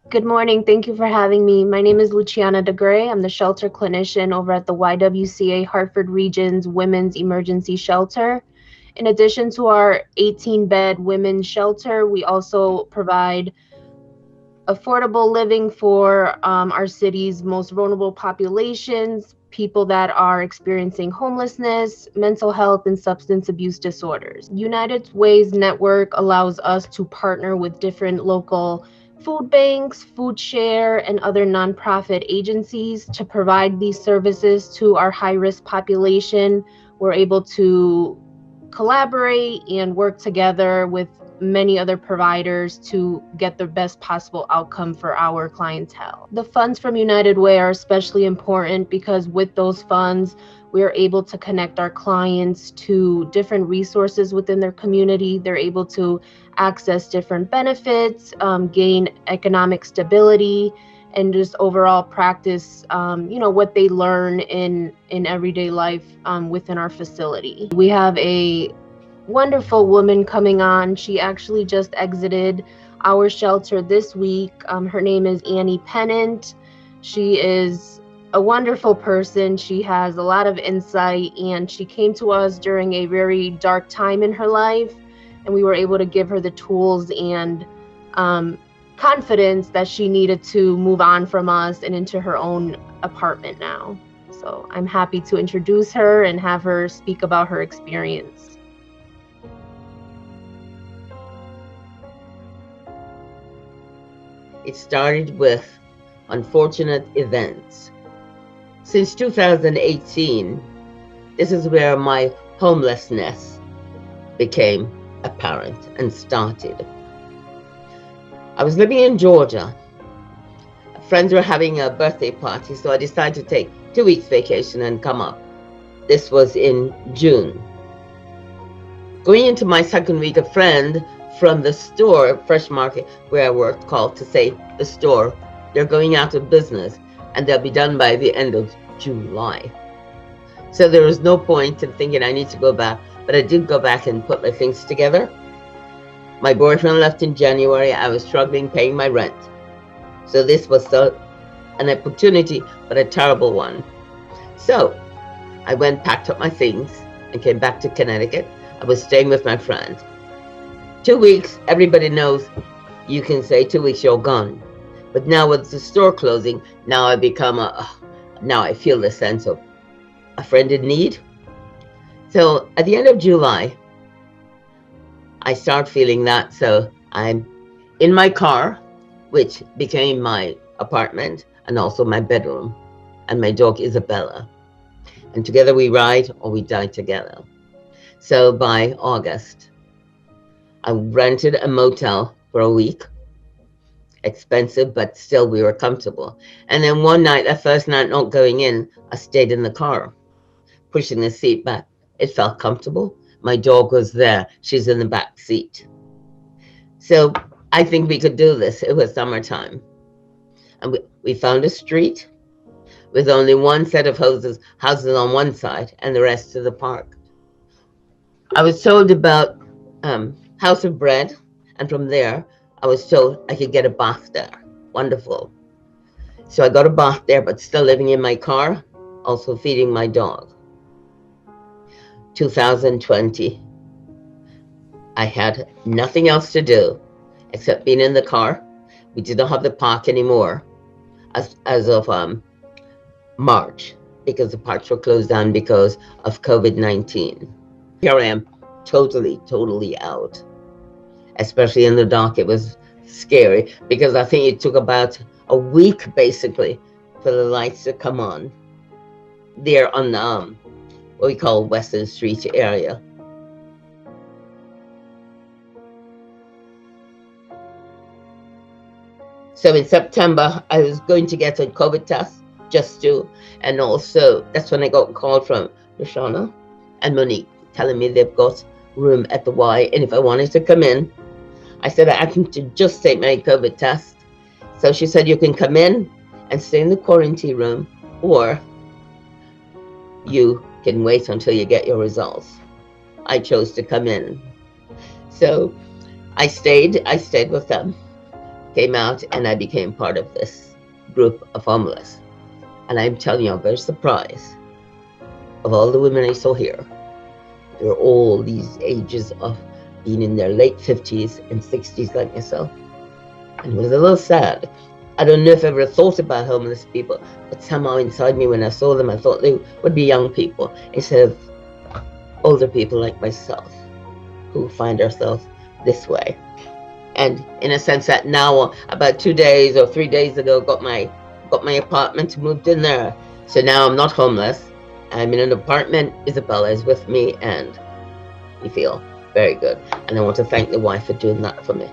Good morning. Thank you for having me. My name is Luciana DeGray. I'm the shelter clinician over at the YWCA-Hartford Region's Women's Emergency Shelter. In addition to our 18-bed women's shelter, we also provide affordable living for our city's most vulnerable populations, people that are experiencing homelessness, mental health, and substance abuse disorders. United Way's network allows us to partner with different local food banks, food share, and other nonprofit agencies to provide these services to our high-risk population. We're able to collaborate and work together with many other providers to get the best possible outcome for our clientele. The funds from United Way are especially important because with those funds, we are able to connect our clients to different resources within their community. They're able to access different benefits, gain economic stability, and just overall practice, what they learn in everyday life within our facility. We have a wonderful woman coming on. She actually just exited our shelter this week. Her name is Annie Pennant. She is a wonderful person. She has a lot of insight, and she came to us during a very dark time in her life, and we were able to give her the tools and confidence that she needed to move on from us and into her own apartment now. So I'm happy to introduce her and have her speak about her experience. It started with unfortunate events. Since 2018, this is where my homelessness became apparent and started. I was living in Georgia. Friends were having a birthday party, so I decided to take 2 weeks vacation and come up. This was in June. Going into my second week, a friend from the store, Fresh Market, where I worked, called to say the store, they're going out of business and they'll be done by the end of July. So there was no point in thinking I need to go back, but I did go back and put my things together. My boyfriend left in January. I was struggling paying my rent. So this was an opportunity, but a terrible one. So I went, packed up my things, and came back to Connecticut. I was staying with my friend. 2 weeks, everybody knows you can say 2 weeks, you're gone. But now with the store closing, now I feel the sense of a friend in need. So at the end of July, I start feeling that. So I'm in my car, which became my apartment and also my bedroom, and my dog Isabella. And together we ride or we die together. So by August, I rented a motel for a week. Expensive, but still we were comfortable. And then one night, that first night not going in, I stayed in the car, pushing the seat back. It felt comfortable. My dog was there. She's in the back seat. So I think we could do this. It was summertime. And we found a street with only one set of houses on one side and the rest to the park. I was told about House of Bread, and from there, I was told I could get a bath there. Wonderful. So I got a bath there, but still living in my car, also feeding my dog. 2020, I had nothing else to do except being in the car. We did not have the park anymore as of March, because the parks were closed down because of COVID-19. Here I am, totally out. Especially in the dark, it was scary because I think it took about a week basically for the lights to come on there on what we call Western Street area. So in September, I was going to get a COVID test and also that's when I got called from Lashana and Monique telling me they've got room at the Y, and if I wanted to come in, I said I can just take my COVID test. So she said you can come in and stay in the quarantine room, or you can wait until you get your results. I chose to come in. So I stayed with them came out and I became part of this group of homeless. And I'm telling you, I'm very surprised of all the women I saw here. They're all these ages of being in their late 50s and 60s like myself. And it was a little sad. I don't know if I ever thought about homeless people, but somehow inside me when I saw them, I thought they would be young people instead of older people like myself who find ourselves this way. And in a sense that now, about 2 days or 3 days ago, got my apartment, moved in there. So now I'm not homeless. I'm in an apartment. Isabella is with me, and we feel very good. And I want to thank the wife for doing that for me.